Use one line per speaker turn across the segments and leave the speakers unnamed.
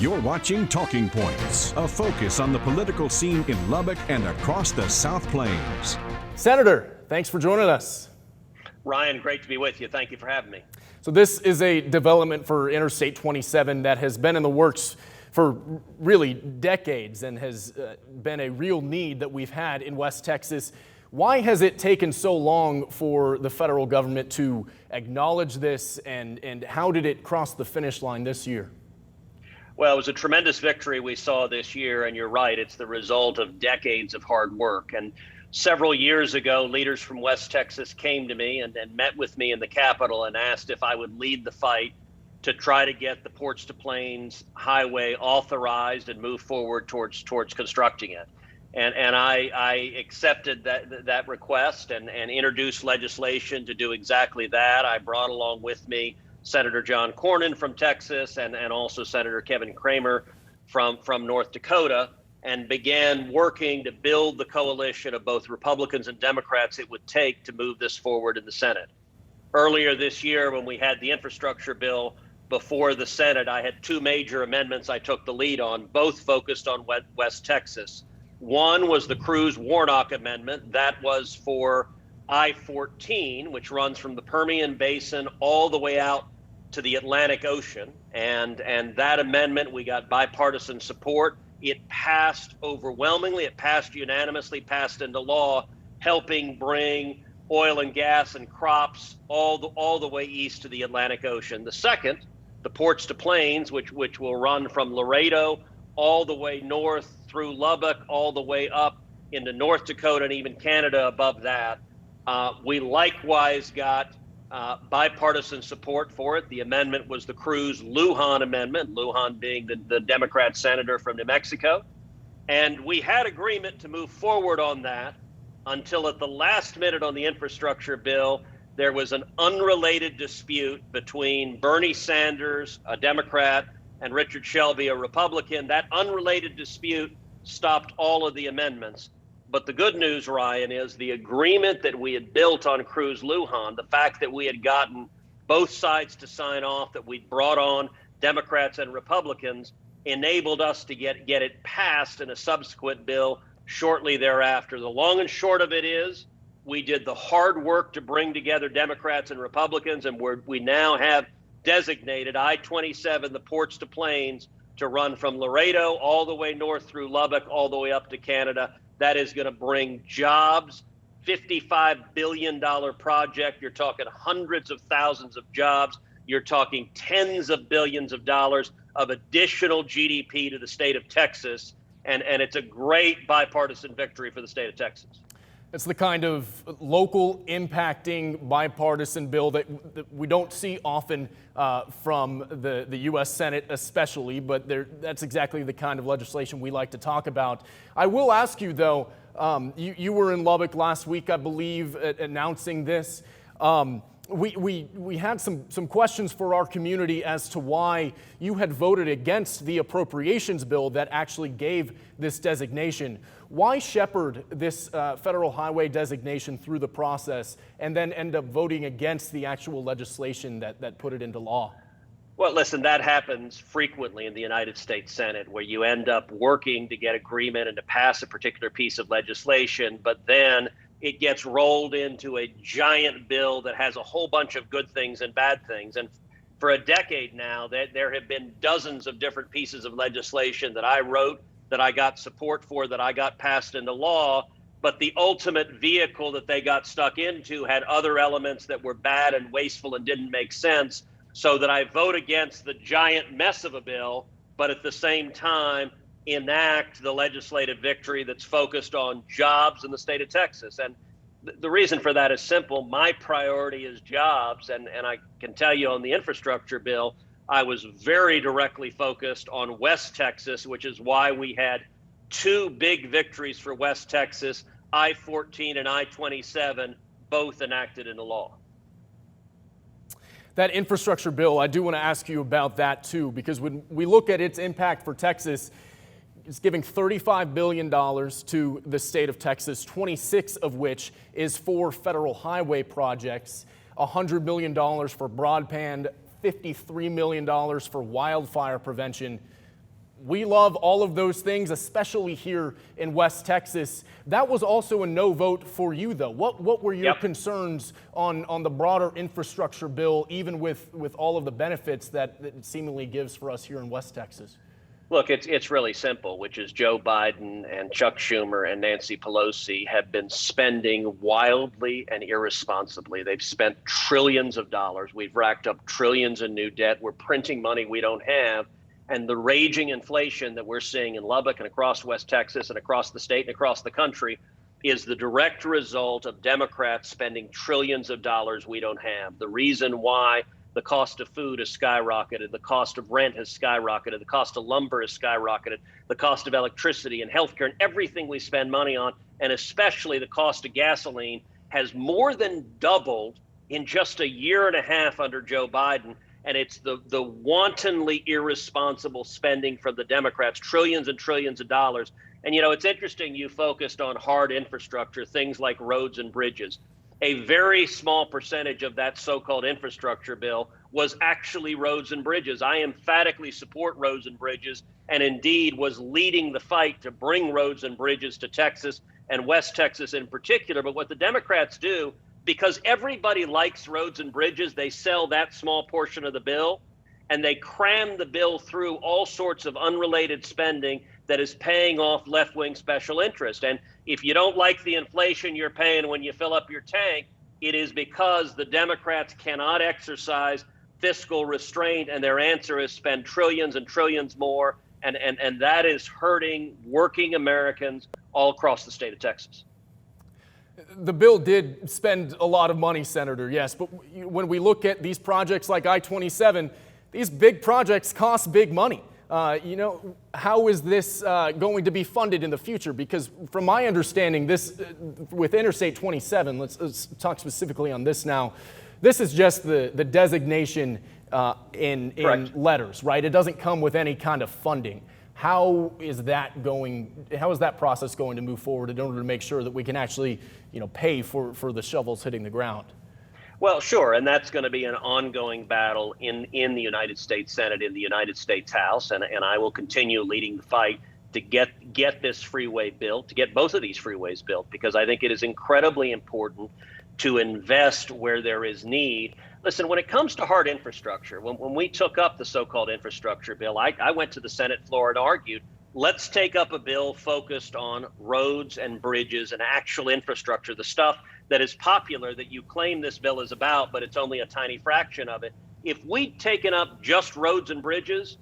You're watching Talking Points, a focus on the political scene in Lubbock and across the South Plains.
Senator, thanks for joining us.
Ryan, great to be with you. Thank you for having me.
So this is a development for Interstate 27 that has been in the works for really decades and has been a real need that we've had in West Texas. Why has it taken so long for the federal government to acknowledge this, and how did it cross the finish line this year?
Well, it was a tremendous victory we saw this year, and you're right, it's the result of decades of hard work. And several years ago, leaders from West Texas came to me and met with me in the Capitol and asked if I would lead the fight to try to get the Ports to Plains Highway authorized and move forward towards constructing it. And I accepted that request and introduced legislation to do exactly that. I brought along with me Senator John Cornyn from Texas and also Senator Kevin Cramer from North Dakota, and began working to build the coalition of both Republicans and Democrats it would take to move this forward in the Senate. Earlier this year, when we had the infrastructure bill before the Senate, I had two major amendments I took the lead on, both focused on West Texas. One was the Cruz Warnock amendment. That was for I-14, which runs from the Permian Basin all the way out to the Atlantic Ocean. And that amendment, we got bipartisan support. It passed overwhelmingly. It passed unanimously, passed into law, helping bring oil and gas and crops all the way east to the Atlantic Ocean. The second, the Ports to Plains, which will run from Laredo all the way north through Lubbock, all the way up into North Dakota and even Canada above that. We likewise got bipartisan support for it. The amendment was the Cruz-Lujan amendment, Lujan being the Democrat senator from New Mexico. And we had agreement to move forward on that until at the last minute on the infrastructure bill, there was an unrelated dispute between Bernie Sanders, a Democrat, and Richard Shelby, a Republican. That unrelated dispute stopped all of the amendments. But the good news, Ryan, is the agreement that we had built on Cruz-Lujan, the fact that we had gotten both sides to sign off, that we'd brought on Democrats and Republicans, enabled us to get it passed in a subsequent bill shortly thereafter. The long and short of it is we did the hard work to bring together Democrats and Republicans, and we now have designated I-27, the Ports to Plains, to run from Laredo all the way north through Lubbock, all the way up to Canada. That is going to bring jobs, $55 billion project. You're talking hundreds of thousands of jobs. You're talking tens of billions of dollars of additional GDP to the state of Texas. And it's a great bipartisan victory for the state of Texas.
It's the kind of local impacting bipartisan bill that we don't see often from the U.S. Senate especially, but that's exactly the kind of legislation we like to talk about. I will ask you, though, you were in Lubbock last week, I believe, announcing this. We had some questions for our community as to why you had voted against the appropriations bill that actually gave this designation. Why shepherd this federal highway designation through the process and then end up voting against the actual legislation that put it into law?
Well, listen, that happens frequently in the United States Senate, where you end up working to get agreement and to pass a particular piece of legislation, but then it gets rolled into a giant bill that has a whole bunch of good things and bad things. And for a decade now, there have been dozens of different pieces of legislation that I wrote, that I got support for, that I got passed into law, but the ultimate vehicle that they got stuck into had other elements that were bad and wasteful and didn't make sense, so that I vote against the giant mess of a bill, but at the same time enact the legislative victory that's focused on jobs in the state of Texas. And the reason for that is simple. My priority is jobs, and I can tell you on the infrastructure bill, I was very directly focused on West Texas, which is why we had two big victories for West Texas, I-14 and I-27, both enacted into law.
That infrastructure bill, I do want to ask you about that too, because when we look at its impact for Texas, it's giving $35 billion to the state of Texas, 26 of which is for federal highway projects, $100 million for broadband, $53 million for wildfire prevention. we love all of those things, especially here in West Texas. That was also a no vote for you, though. What were your concerns on the broader infrastructure bill, even with all of the benefits that it seemingly gives for us here in West Texas?
Look, it's really simple, which is Joe Biden and Chuck Schumer and Nancy Pelosi have been spending wildly and irresponsibly. They've spent trillions of dollars. We've racked up trillions in new debt. We're printing money we don't have. And the raging inflation that we're seeing in Lubbock and across West Texas and across the state and across the country is the direct result of Democrats spending trillions of dollars we don't have. The reason why the cost of food has skyrocketed, the cost of rent has skyrocketed, the cost of lumber has skyrocketed, the cost of electricity and healthcare and everything we spend money on, and especially the cost of gasoline, has more than doubled in just a year and a half under Joe Biden. And it's the wantonly irresponsible spending from the Democrats, trillions and trillions of dollars. And, it's interesting you focused on hard infrastructure, things like roads and bridges. A very small percentage of that so-called infrastructure bill was actually roads and bridges. I emphatically support roads and bridges, and indeed was leading the fight to bring roads and bridges to Texas and West Texas in particular. But what the Democrats do, because everybody likes roads and bridges, they sell that small portion of the bill, and they cram the bill through all sorts of unrelated spending that is paying off left-wing special interest. And if you don't like the inflation you're paying when you fill up your tank, it is because the Democrats cannot exercise fiscal restraint, and their answer is spend trillions and trillions more, and that is hurting working Americans all across the state of Texas.
The bill did spend a lot of money, Senator, yes, but when we look at these projects like I-27, these big projects cost big money. How is this going to be funded in the future? Because from my understanding, this with Interstate 27, let's talk specifically on this now. This is just the designation in letters, right? It doesn't come with any kind of funding. How is that process going to move forward in order to make sure that we can actually, pay for the shovels hitting the ground?
Well, sure, and that's going to be an ongoing battle in the United States Senate, in the United States House, and I will continue leading the fight to get this freeway built, to get both of these freeways built, because I think it is incredibly important to invest where there is need. Listen, when it comes to hard infrastructure, when we took up the so-called infrastructure bill, I went to the Senate floor and argued, let's take up a bill focused on roads and bridges and actual infrastructure, the stuff that is popular that you claim this bill is about, but it's only a tiny fraction of it. If we'd taken up just roads and bridges,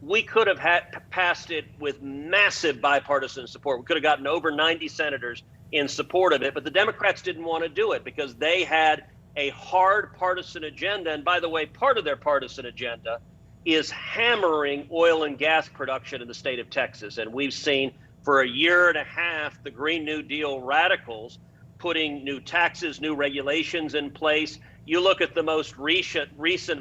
we could have passed it with massive bipartisan support. We could have gotten over 90 senators in support of it, but the Democrats didn't want to do it because they had a hard partisan agenda. And by the way, part of their partisan agenda is hammering oil and gas production in the state of Texas. And we've seen for a year and a half the Green New Deal radicals putting new taxes, new regulations in place. You look at the most recent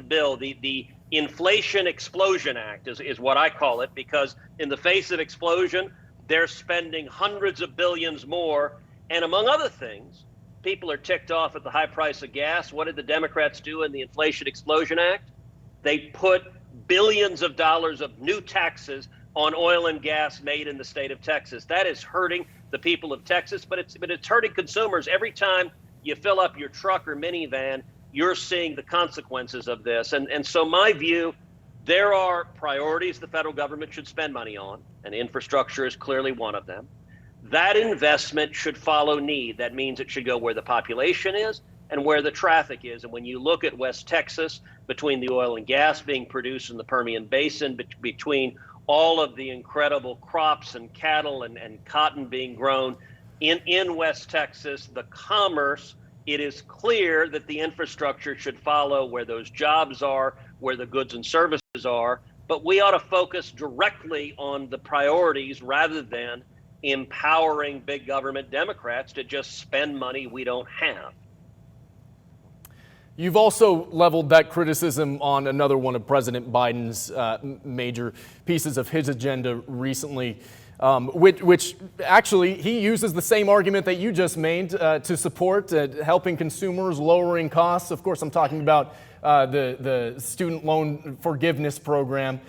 bill, the Inflation Explosion Act is what I call it, because in the face of explosion, they're spending hundreds of billions more. And among other things, people are ticked off at the high price of gas. What did the Democrats do in the Inflation Explosion Act? They put billions of dollars of new taxes on oil and gas made in the state of Texas. That is hurting the people of Texas, but it's hurting consumers. Every time you fill up your truck or minivan, you're seeing the consequences of this. And so my view, there are priorities the federal government should spend money on, and infrastructure is clearly one of them. That investment should follow need. That means it should go where the population is and where the traffic is. And when you look at West Texas, between the oil and gas being produced in the Permian Basin, between all of the incredible crops and cattle and cotton being grown in West Texas, the commerce, it is clear that the infrastructure should follow where those jobs are, where the goods and services are. But we ought to focus directly on the priorities rather than empowering big government Democrats to just spend money we don't have.
You've also leveled that criticism on another one of President Biden's major pieces of his agenda recently, which actually he uses the same argument that you just made to support helping consumers, lowering costs. Of course, I'm talking about the student loan forgiveness program.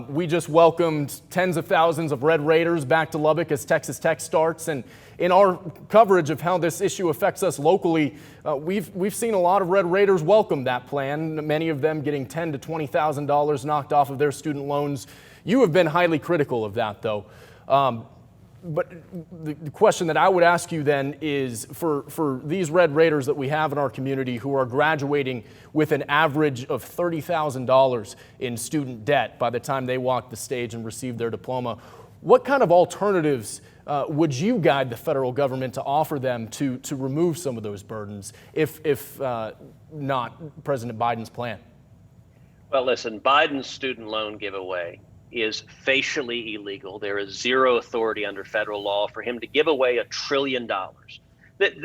We just welcomed tens of thousands of Red Raiders back to Lubbock as Texas Tech starts. And in our coverage of how this issue affects us locally, we've seen a lot of Red Raiders welcome that plan, many of them getting $10,000 to $20,000 knocked off of their student loans. You have been highly critical of that, though. But the question that I would ask you then is for these Red Raiders that we have in our community who are graduating with an average of $30,000 in student debt by the time they walk the stage and receive their diploma, what kind of alternatives would you guide the federal government to offer them to remove some of those burdens if not President Biden's plan?
Well, listen, Biden's student loan giveaway is facially illegal. There is zero authority under federal law for him to give away $1 trillion.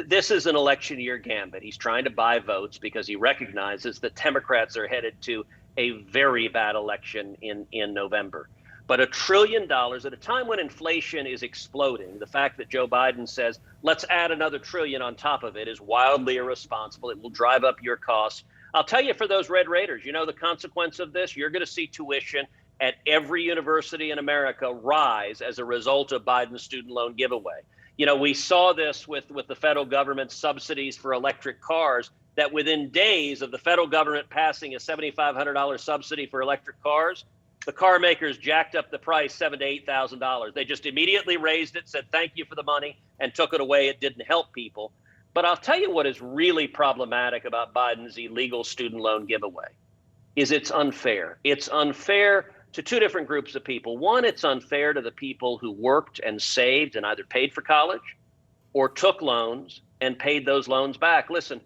This is an election year gambit. He's trying to buy votes because he recognizes that Democrats are headed to a very bad election in November. But $1 trillion at a time when inflation is exploding, the fact that Joe Biden says, let's add another trillion on top of it is wildly irresponsible. It will drive up your costs. I'll tell you, for those Red Raiders, you know the consequence of this? You're going to see tuition at every university in America rise as a result of Biden's student loan giveaway. You know, we saw this with the federal government's subsidies for electric cars, that within days of the federal government passing a $7,500 subsidy for electric cars, the car makers jacked up the price $7,000 to $8,000. They just immediately raised it, said thank you for the money, and took it away. It didn't help people. But I'll tell you what is really problematic about Biden's illegal student loan giveaway is it's unfair. It's unfair to two different groups of people. One, it's unfair to the people who worked and saved and either paid for college or took loans and paid those loans back. Listen,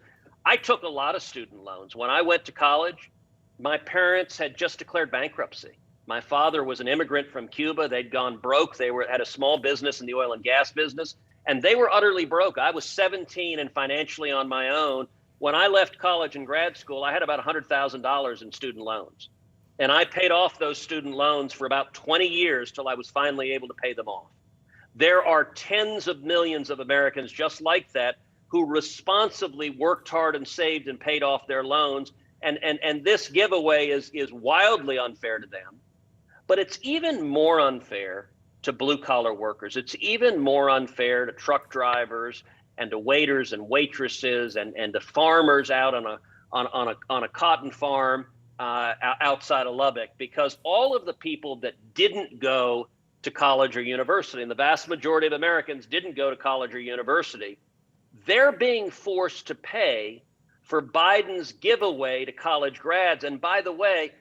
I took a lot of student loans. When I went to college, my parents had just declared bankruptcy. My father was an immigrant from Cuba. They'd gone broke. They had a small business in the oil and gas business, and they were utterly broke. I was 17 and financially on my own. When I left college and grad school, I had about $100,000 in student loans. And I paid off those student loans for about 20 years till I was finally able to pay them off. There are tens of millions of Americans just like that who responsibly worked hard and saved and paid off their loans. And this giveaway is wildly unfair to them. But it's even more unfair to blue collar workers. It's even more unfair to truck drivers and to waiters and waitresses and to farmers out on a cotton farm outside of Lubbock, because all of the people that didn't go to college or university, and the vast majority of Americans didn't go to college or university, they're being forced to pay for Biden's giveaway to college grads. And by the way,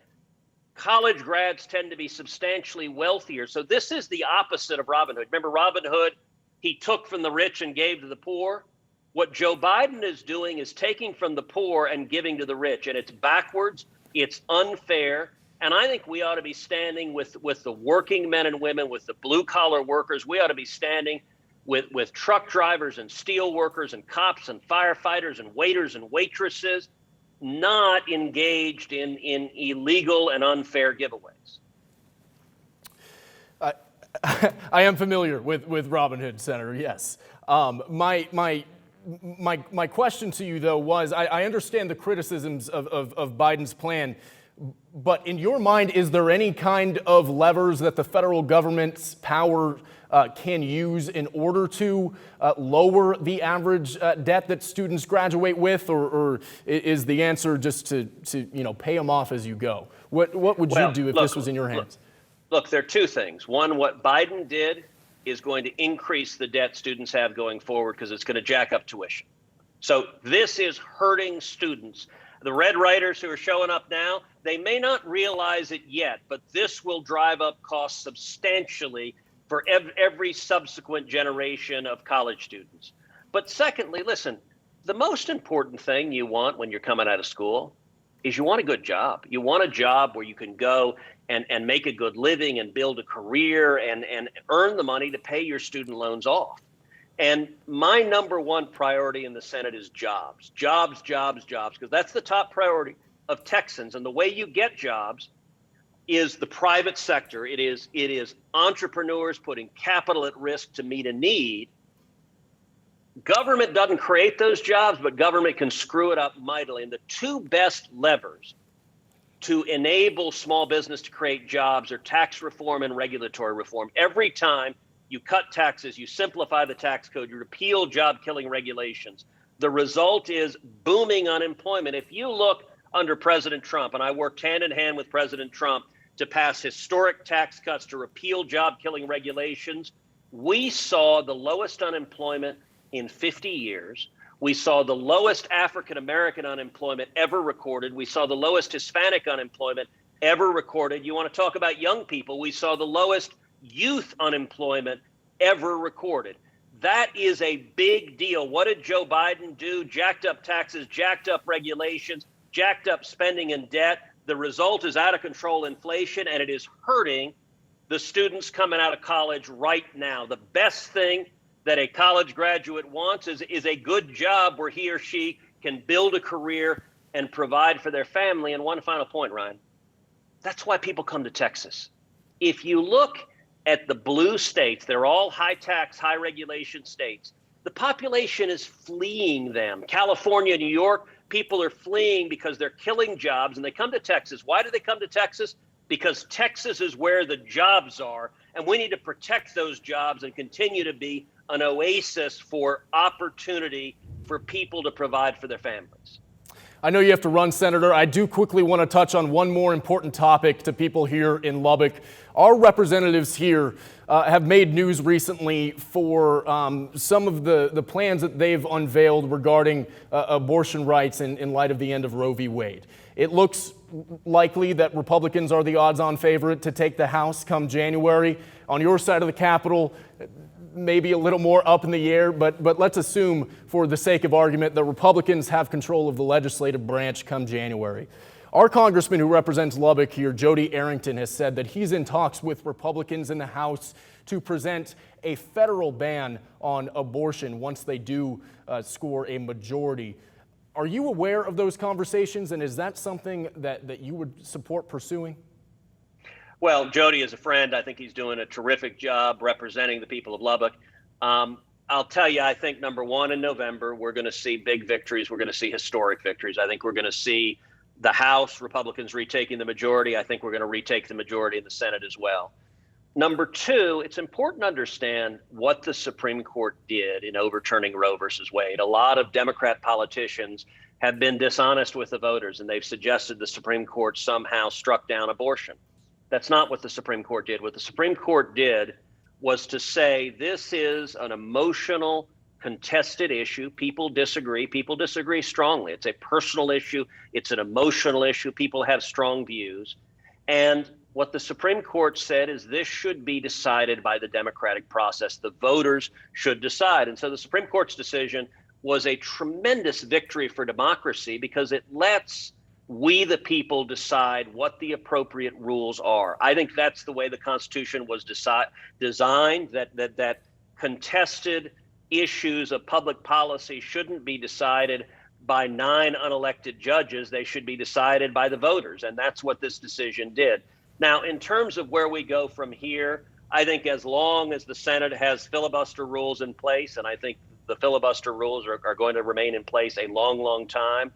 college grads tend to be substantially wealthier. So this is the opposite of Robin Hood. Remember Robin Hood? He took from the rich and gave to the poor. What Joe Biden is doing is taking from the poor and giving to the rich. And it's backwards. It's unfair. And I think we ought to be standing with the working men and women, with the blue collar workers. We ought to be standing with truck drivers and steel workers and cops and firefighters and waiters and waitresses, not engaged in illegal and unfair giveaways.
I am familiar with Robin Hood, Senator, yes. My question to you, though, was I understand the criticisms of Biden's plan, but in your mind, is there any kind of levers that the federal government's power can use in order to lower the average debt that students graduate with, or is the answer just to pay them off as you go? What would you do if this was in your hands?
Look, there are two things. One, what Biden did is going to increase the debt students have going forward because it's going to jack up tuition. So this is hurting students. The Red Raiders who are showing up now, they may not realize it yet, but this will drive up costs substantially for every subsequent generation of college students. But secondly, listen, the most important thing you want when you're coming out of school is you want a good job. You want a job where you can go and make a good living and build a career and earn the money to pay your student loans off. And my number one priority in the Senate is jobs, because that's the top priority of Texans. And the way you get jobs is the private sector. It is entrepreneurs putting capital at risk to meet a need. Government doesn't create those jobs, but government can screw it up mightily. And the two best levers to enable small business to create jobs are tax reform and regulatory reform. Every time you cut taxes, you simplify the tax code, you repeal job-killing regulations, the result is booming unemployment. If you look under President Trump, and I worked hand in hand with President Trump to pass historic tax cuts to repeal job-killing regulations, we saw the lowest unemployment in 50 years. We saw the lowest African-American unemployment ever recorded. We saw the lowest Hispanic unemployment ever recorded. You want to talk about young people? We saw the lowest youth unemployment ever recorded. That is a big deal. What did Joe Biden do? Jacked up taxes, jacked up regulations, jacked up spending and debt. The result is out of control inflation, and it is hurting the students coming out of college right now. The best thing that a college graduate wants is a good job where he or she can build a career and provide for their family. And one final point, Ryan, that's why people come to Texas. If you look at the blue states, they're all high tax, high regulation states. The population is fleeing them. California, New York, people are fleeing because they're killing jobs, and they come to Texas. Why do they come to Texas? Because Texas is where the jobs are, and we need to protect those jobs and continue to be an oasis for opportunity for people to provide for their families.
I know you have to run, Senator. I do quickly want to touch on one more important topic to people here in Lubbock. Our representatives here have made news recently for some of the plans that they've unveiled regarding abortion rights in light of the end of Roe v. Wade. It looks likely that Republicans are the odds-on favorite to take the House come January. On your side of the Capitol, maybe a little more up in the air, but let's assume, for the sake of argument, that Republicans have control of the legislative branch come January. Our congressman who represents Lubbock here, Jody Arrington, has said that he's in talks with Republicans in the House to present a federal ban on abortion once they do score a majority. Are you aware of those conversations, and is that something that you would support pursuing?
Well, Jody is a friend. I think he's doing a terrific job representing the people of Lubbock. I'll tell you, I think, number one, in November, we're going to see big victories. We're going to see historic victories. I think we're going to see the House, Republicans retaking the majority. I think we're going to retake the majority in the Senate as well. Number two, it's important to understand what the Supreme Court did in overturning Roe versus Wade. A lot of Democrat politicians have been dishonest with the voters, and they've suggested the Supreme Court somehow struck down abortion. That's not what the Supreme Court did. What the Supreme Court did was to say this is an emotional, contested issue. People disagree strongly. It's a personal issue. It's an emotional issue. People have strong views. And what the Supreme Court said is this should be decided by the democratic process. The voters should decide. And so the Supreme Court's decision was a tremendous victory for democracy because it lets we, the people, decide what the appropriate rules are. I think that's the way the Constitution was designed, that contested issues of public policy shouldn't be decided by 9 unelected judges. They should be decided by the voters, and that's what this decision did. Now, in terms of where we go from here, I think as long as the Senate has filibuster rules in place, and I think the filibuster rules are going to remain in place a long, long time,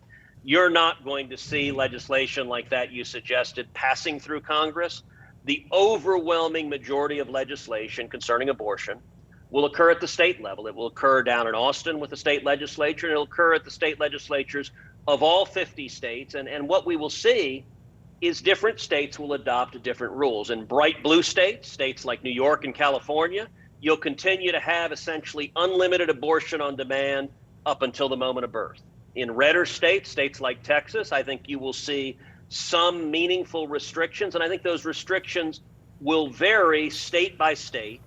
you're not going to see legislation like that you suggested passing through Congress. The overwhelming majority of legislation concerning abortion will occur at the state level. It will occur down in Austin with the state legislature, and it'll occur at the state legislatures of all 50 states. And what we will see is different states will adopt different rules. In bright blue states, states like New York and California, you'll continue to have essentially unlimited abortion on demand up until the moment of birth. In redder states, states like Texas, I think you will see some meaningful restrictions. And I think those restrictions will vary state by state,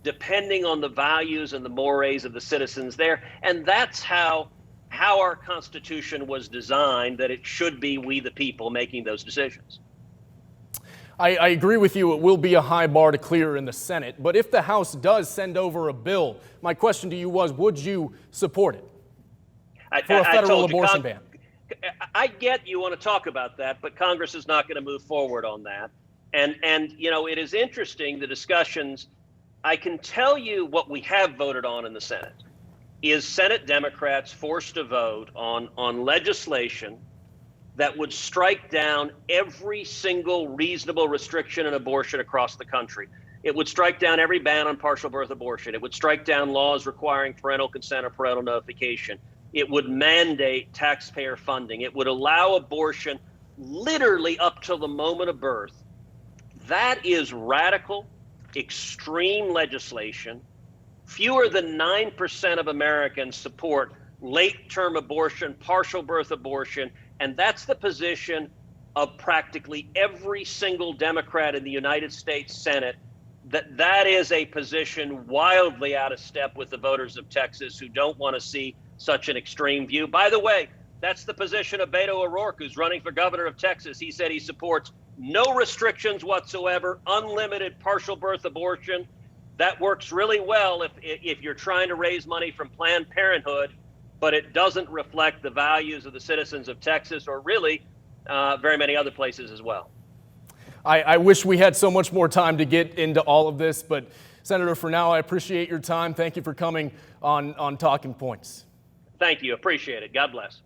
depending on the values and the mores of the citizens there. And that's how our Constitution was designed, that it should be we the people making those decisions.
I agree with you. It will be a high bar to clear in the Senate. But if the House does send over a bill, my question to you was, would you support it for a federal abortion ban?
I get you want to talk about that, but Congress is not going to move forward on that. And you know, it is interesting, the discussions. I can tell you what we have voted on in the Senate is Senate Democrats forced to vote on legislation that would strike down every single reasonable restriction on abortion across the country. It would strike down every ban on partial birth abortion. It would strike down laws requiring parental consent or parental notification. It would mandate taxpayer funding. It would allow abortion literally up till the moment of birth. That is radical, extreme legislation. Fewer than 9% of Americans support late-term abortion, partial birth abortion, and that's the position of practically every single Democrat in the United States Senate. That is a position wildly out of step with the voters of Texas who don't want to see such an extreme view. By the way, that's the position of Beto O'Rourke, who's running for governor of Texas. He said he supports no restrictions whatsoever, unlimited partial birth abortion. That works really well if you're trying to raise money from Planned Parenthood, but it doesn't reflect the values of the citizens of Texas or really very many other places as well.
I wish we had so much more time to get into all of this, but Senator, for now, I appreciate your time. Thank you for coming on Talking Points.
Thank you. Appreciate it. God bless.